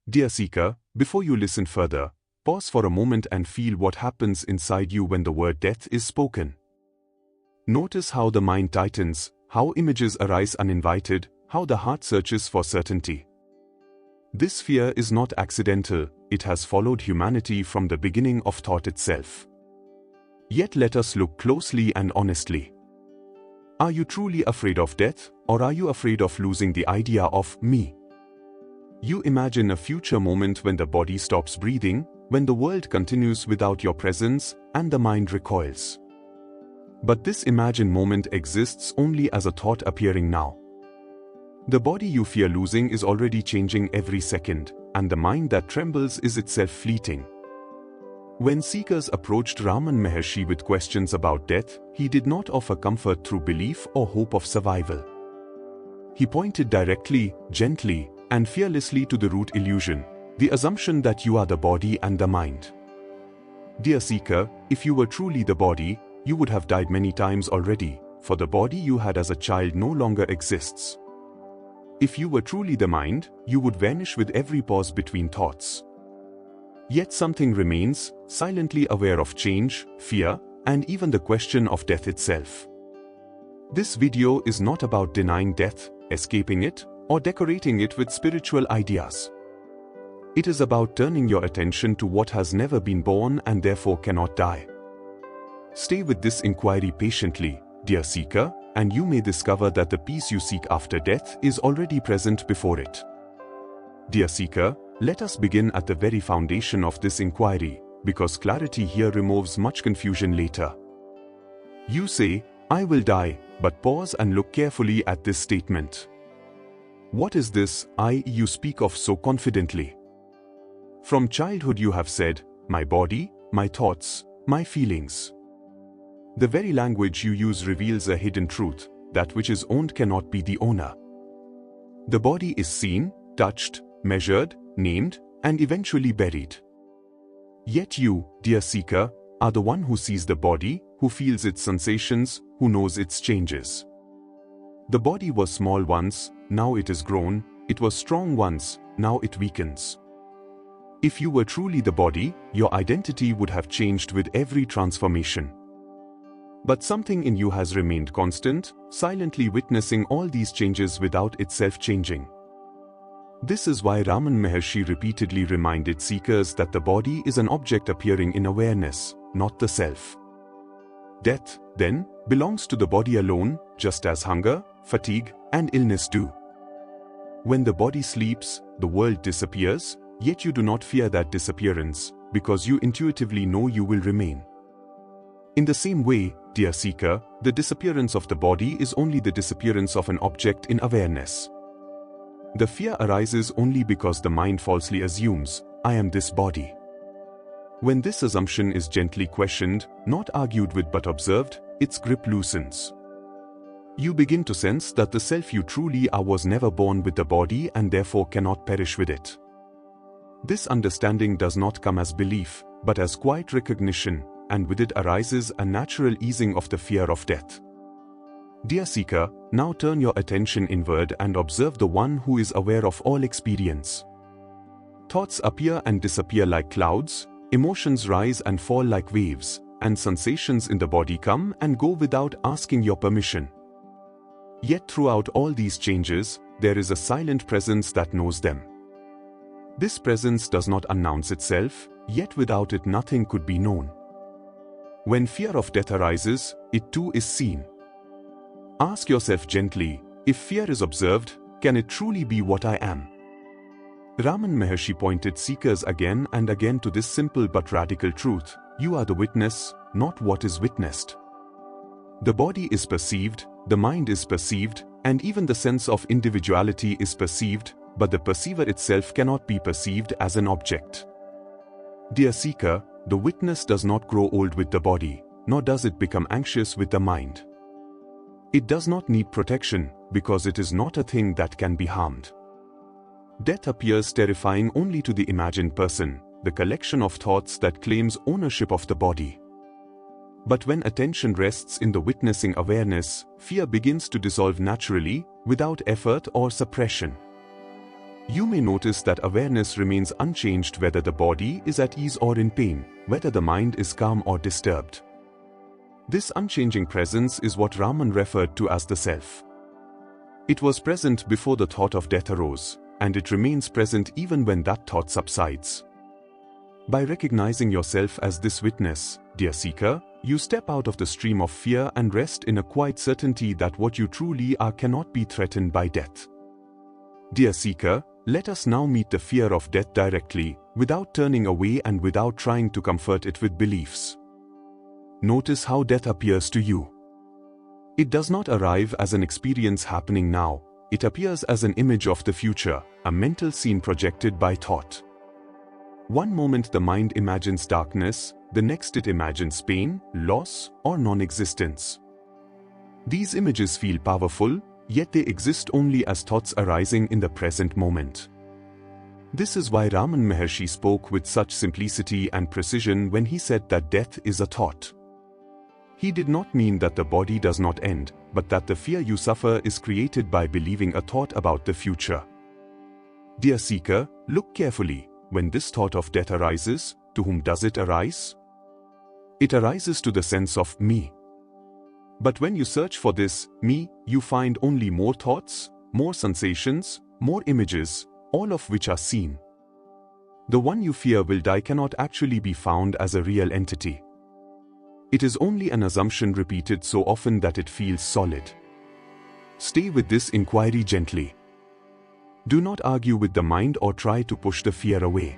Dear seeker, before you listen further, pause for a moment and feel what happens inside you when the word death is spoken. Notice how the mind tightens, how images arise uninvited, how the heart searches for certainty. This fear is not accidental, it has followed humanity from the beginning of thought itself. Yet let us look closely and honestly. Are you truly afraid of death, or are you afraid of losing the idea of me? You imagine a future moment when the body stops breathing, when the world continues without your presence, and the mind recoils. But this imagined moment exists only as a thought appearing now. The body you fear losing is already changing every second, and the mind that trembles is itself fleeting. When seekers approached Ramana Maharshi with questions about death, he did not offer comfort through belief or hope of survival. He pointed directly, gently, and fearlessly to the root illusion, the assumption that you are the body and the mind. Dear seeker, if you were truly the body, you would have died many times already, for the body you had as a child no longer exists. If you were truly the mind, you would vanish with every pause between thoughts. Yet something remains, silently aware of change, fear, and even the question of death itself. This video is not about denying death, escaping it, or decorating it with spiritual ideas. It is about turning your attention to what has never been born and therefore cannot die. Stay with this inquiry patiently, dear seeker, and you may discover that the peace you seek after death is already present before it. Dear seeker, let us begin at the very foundation of this inquiry, because clarity here removes much confusion later. You say, I will die, but pause and look carefully at this statement. What is this I you speak of so confidently? From childhood you have said, my body, my thoughts, my feelings. The very language you use reveals a hidden truth, that which is owned cannot be the owner. The body is seen, touched, measured, named, and eventually buried. Yet you, dear seeker, are the one who sees the body, who feels its sensations, who knows its changes. The body was small once, now it is grown, it was strong once, now it weakens. If you were truly the body, your identity would have changed with every transformation. But something in you has remained constant, silently witnessing all these changes without itself changing. This is why Ramana Maharshi repeatedly reminded seekers that the body is an object appearing in awareness, not the self. Death, then, belongs to the body alone, just as hunger, fatigue, and illness do. When the body sleeps, the world disappears, yet you do not fear that disappearance, because you intuitively know you will remain. In the same way, dear seeker, the disappearance of the body is only the disappearance of an object in awareness. The fear arises only because the mind falsely assumes, I am this body. When this assumption is gently questioned, not argued with but observed, its grip loosens. You begin to sense that the self you truly are was never born with the body and therefore cannot perish with it. This understanding does not come as belief, but as quiet recognition, and with it arises a natural easing of the fear of death. Dear seeker, now turn your attention inward and observe the one who is aware of all experience. Thoughts appear and disappear like clouds, emotions rise and fall like waves, and sensations in the body come and go without asking your permission. Yet throughout all these changes, there is a silent presence that knows them. This presence does not announce itself, yet without it nothing could be known. When fear of death arises, it too is seen. Ask yourself gently, if fear is observed, can it truly be what I am? Ramana Maharshi pointed seekers again and again to this simple but radical truth: you are the witness, not what is witnessed. The body is perceived, the mind is perceived, and even the sense of individuality is perceived, but the perceiver itself cannot be perceived as an object. Dear seeker, the witness does not grow old with the body, nor does it become anxious with the mind. It does not need protection, because it is not a thing that can be harmed. Death appears terrifying only to the imagined person, the collection of thoughts that claims ownership of the body. But when attention rests in the witnessing awareness, fear begins to dissolve naturally, without effort or suppression. You may notice that awareness remains unchanged whether the body is at ease or in pain, whether the mind is calm or disturbed. This unchanging presence is what Raman referred to as the self. It was present before the thought of death arose, and it remains present even when that thought subsides. By recognizing yourself as this witness, dear seeker, you step out of the stream of fear and rest in a quiet certainty that what you truly are cannot be threatened by death. Dear seeker, let us now meet the fear of death directly, without turning away and without trying to comfort it with beliefs. Notice how death appears to you. It does not arrive as an experience happening now, it appears as an image of the future, a mental scene projected by thought. One moment the mind imagines darkness, the next it imagines pain, loss, or non-existence. These images feel powerful, yet they exist only as thoughts arising in the present moment. This is why Ramana Maharshi spoke with such simplicity and precision when he said that death is a thought. He did not mean that the body does not end, but that the fear you suffer is created by believing a thought about the future. Dear seeker, look carefully. When this thought of death arises, to whom does it arise? It arises to the sense of me. But when you search for this me, you find only more thoughts, more sensations, more images, all of which are seen. The one you fear will die cannot actually be found as a real entity. It is only an assumption repeated so often that it feels solid. Stay with this inquiry gently. Do not argue with the mind or try to push the fear away.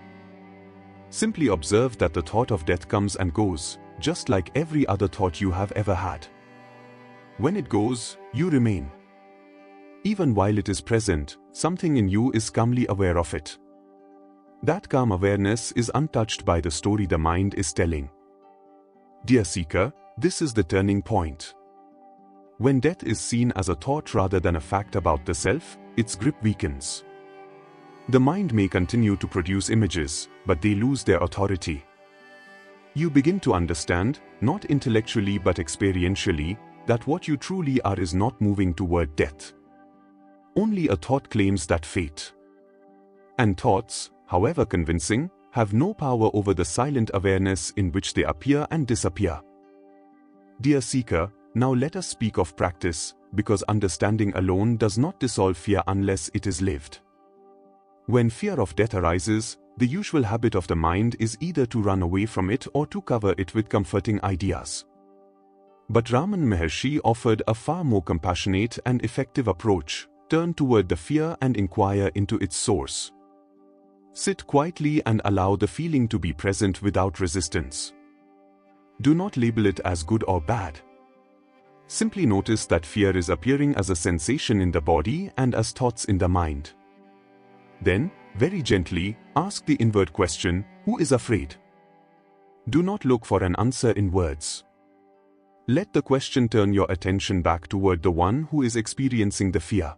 Simply observe that the thought of death comes and goes, just like every other thought you have ever had. When it goes, you remain. Even while it is present, something in you is calmly aware of it. That calm awareness is untouched by the story the mind is telling. Dear seeker, this is the turning point. When death is seen as a thought rather than a fact about the self, its grip weakens. The mind may continue to produce images, but they lose their authority. You begin to understand, not intellectually but experientially, that what you truly are is not moving toward death. Only a thought claims that fate. And thoughts, however convincing, have no power over the silent awareness in which they appear and disappear. Dear seeker, now let us speak of practice, because understanding alone does not dissolve fear unless it is lived. When fear of death arises, the usual habit of the mind is either to run away from it or to cover it with comforting ideas. But Ramana Maharshi offered a far more compassionate and effective approach. Turn toward the fear and inquire into its source. Sit quietly and allow the feeling to be present without resistance. Do not label it as good or bad. Simply notice that fear is appearing as a sensation in the body and as thoughts in the mind. Then, very gently, ask the inward question, who is afraid? Do not look for an answer in words. Let the question turn your attention back toward the one who is experiencing the fear.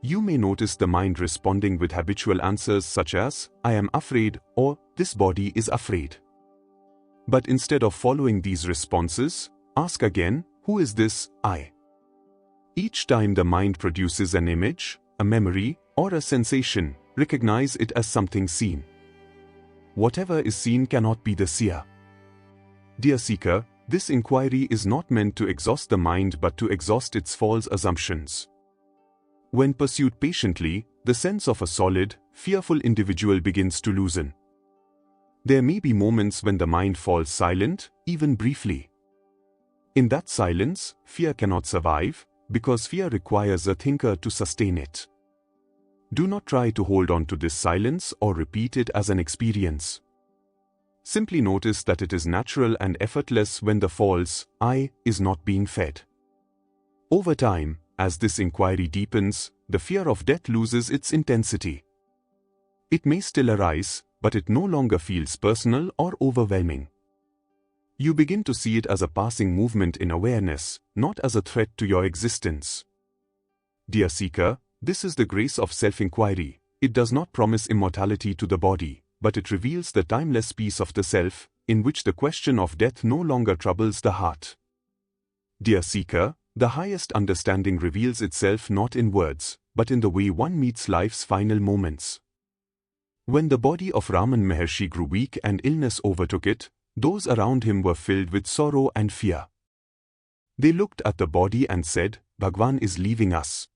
You may notice the mind responding with habitual answers such as, I am afraid, or this body is afraid. But instead of following these responses, ask again, who is this I? Each time the mind produces an image, a memory, or a sensation, recognize it as something seen. Whatever is seen cannot be the seer. Dear seeker, this inquiry is not meant to exhaust the mind but to exhaust its false assumptions. When pursued patiently, the sense of a solid, fearful individual begins to loosen. There may be moments when the mind falls silent, even briefly. In that silence, fear cannot survive, because fear requires a thinker to sustain it. Do not try to hold on to this silence or repeat it as an experience. Simply notice that it is natural and effortless when the false I is not being fed. Over time, as this inquiry deepens, the fear of death loses its intensity. It may still arise, but it no longer feels personal or overwhelming. You begin to see it as a passing movement in awareness, not as a threat to your existence. Dear seeker, this is the grace of self-inquiry. It does not promise immortality to the body, but it reveals the timeless peace of the self, in which the question of death no longer troubles the heart. Dear seeker, the highest understanding reveals itself not in words, but in the way one meets life's final moments. When the body of Ramana Maharshi grew weak and illness overtook it, those around him were filled with sorrow and fear. They looked at the body and said, "Bhagwan is leaving us."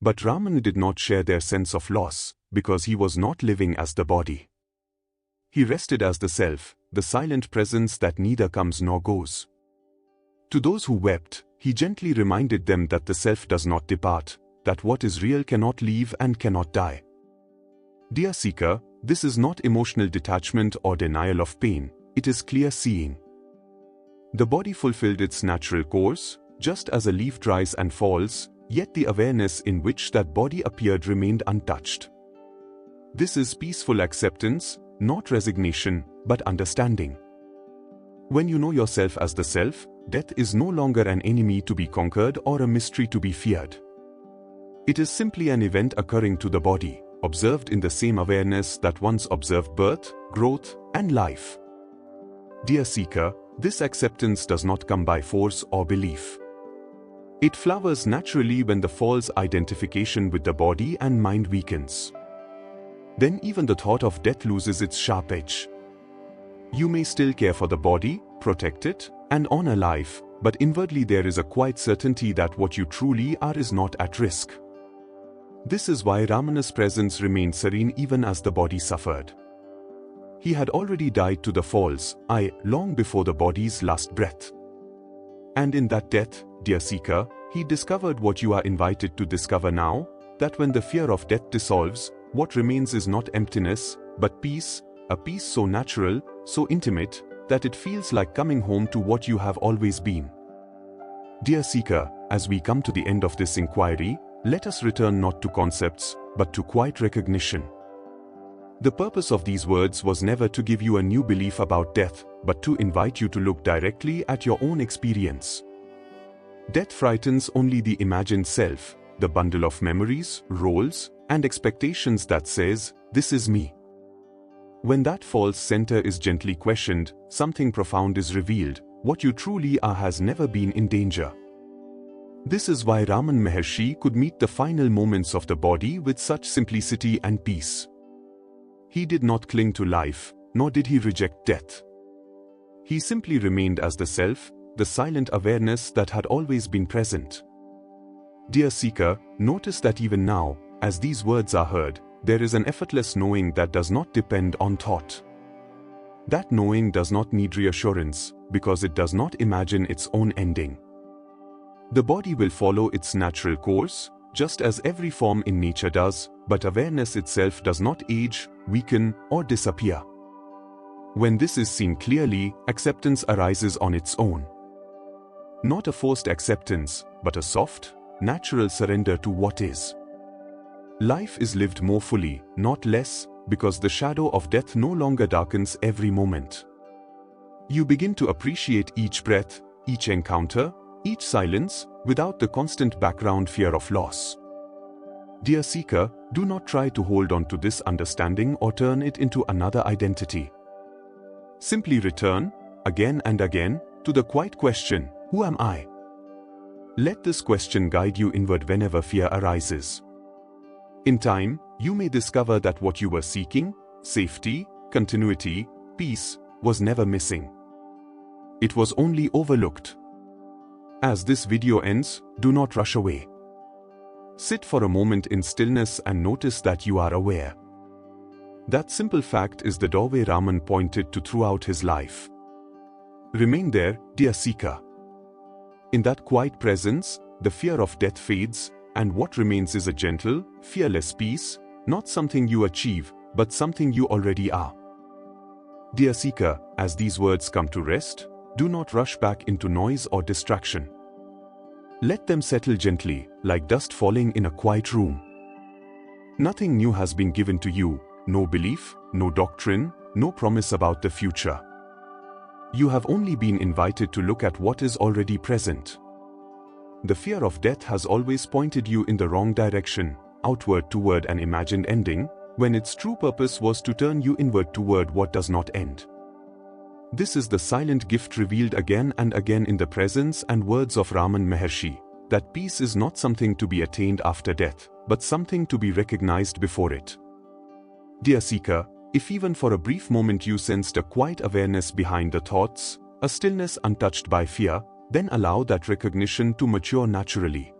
But Ramana did not share their sense of loss, because he was not living as the body. He rested as the self, the silent presence that neither comes nor goes. To those who wept, he gently reminded them that the self does not depart, that what is real cannot leave and cannot die. Dear seeker, this is not emotional detachment or denial of pain, it is clear seeing. The body fulfilled its natural course, just as a leaf dries and falls, yet the awareness in which that body appeared remained untouched. This is peaceful acceptance, not resignation, but understanding. When you know yourself as the self, death is no longer an enemy to be conquered or a mystery to be feared. It is simply an event occurring to the body, observed in the same awareness that once observed birth, growth, and life. Dear seeker, this acceptance does not come by force or belief. It flowers naturally when the false identification with the body and mind weakens. Then even the thought of death loses its sharp edge. You may still care for the body, protect it, and honor life, but inwardly there is a quiet certainty that what you truly are is not at risk. This is why Ramana's presence remained serene even as the body suffered. He had already died to the false I long before the body's last breath. And in that death, dear seeker, he discovered what you are invited to discover now, that when the fear of death dissolves, what remains is not emptiness, but peace, a peace so natural, so intimate, that it feels like coming home to what you have always been. Dear seeker, as we come to the end of this inquiry, let us return not to concepts, but to quiet recognition. The purpose of these words was never to give you a new belief about death, but to invite you to look directly at your own experience. Death frightens only the imagined self, the bundle of memories, roles, and expectations that says, "This is me." When that false center is gently questioned, something profound is revealed. What you truly are has never been in danger. This is why Ramana Maharshi could meet the final moments of the body with such simplicity and peace. He did not cling to life, nor did he reject death. He simply remained as the self, the silent awareness that had always been present. Dear seeker, notice that even now, as these words are heard, there is an effortless knowing that does not depend on thought. That knowing does not need reassurance, because it does not imagine its own ending. The body will follow its natural course, just as every form in nature does, but awareness itself does not age, weaken, or disappear. When this is seen clearly, acceptance arises on its own. Not a forced acceptance, but a soft, natural surrender to what is. Life is lived more fully, not less, because the shadow of death no longer darkens every moment. You begin to appreciate each breath, each encounter, each silence, without the constant background fear of loss. Dear seeker, do not try to hold on to this understanding or turn it into another identity. Simply return, again and again, to the quiet question, "Who am I?" Let this question guide you inward whenever fear arises. In time, you may discover that what you were seeking, safety, continuity, peace, was never missing. It was only overlooked. As this video ends, do not rush away. Sit for a moment in stillness and notice that you are aware. That simple fact is the doorway Raman pointed to throughout his life. Remain there, dear seeker. In that quiet presence, the fear of death fades, and what remains is a gentle, fearless peace, not something you achieve, but something you already are. Dear seeker, as these words come to rest, do not rush back into noise or distraction. Let them settle gently, like dust falling in a quiet room. Nothing new has been given to you, no belief, no doctrine, no promise about the future. You have only been invited to look at what is already present. The fear of death has always pointed you in the wrong direction, outward toward an imagined ending, when its true purpose was to turn you inward toward what does not end. This is the silent gift revealed again and again in the presence and words of Ramana Maharshi, that peace is not something to be attained after death, but something to be recognized before it. Dear seeker, if even for a brief moment you sensed a quiet awareness behind the thoughts, a stillness untouched by fear, then allow that recognition to mature naturally.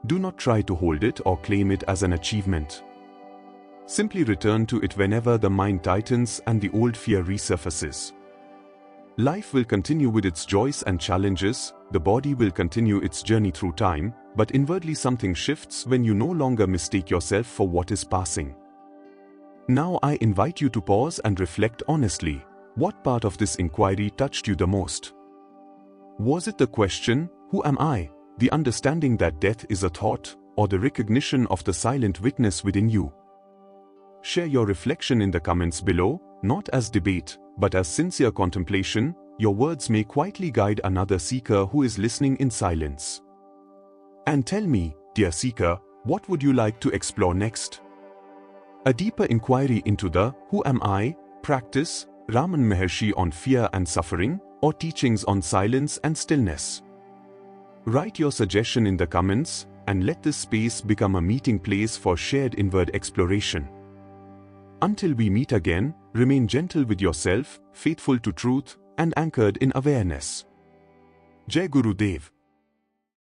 Do not try to hold it or claim it as an achievement. Simply return to it whenever the mind tightens and the old fear resurfaces. Life will continue with its joys and challenges, the body will continue its journey through time, but inwardly something shifts when you no longer mistake yourself for what is passing. Now I invite you to pause and reflect honestly. What part of this inquiry touched you the most? Was it the question, who am I, the understanding that death is a thought, or the recognition of the silent witness within you? Share your reflection in the comments below, not as debate, but as sincere contemplation. Your words may quietly guide another seeker who is listening in silence. And tell me, dear seeker, what would you like to explore next? A deeper inquiry into the Who Am I practice, Ramana Maharshi on fear and suffering, or teachings on silence and stillness? Write your suggestion in the comments, and let this space become a meeting place for shared inward exploration. Until we meet again, remain gentle with yourself, faithful to truth, and anchored in awareness. Jai Guru Dev.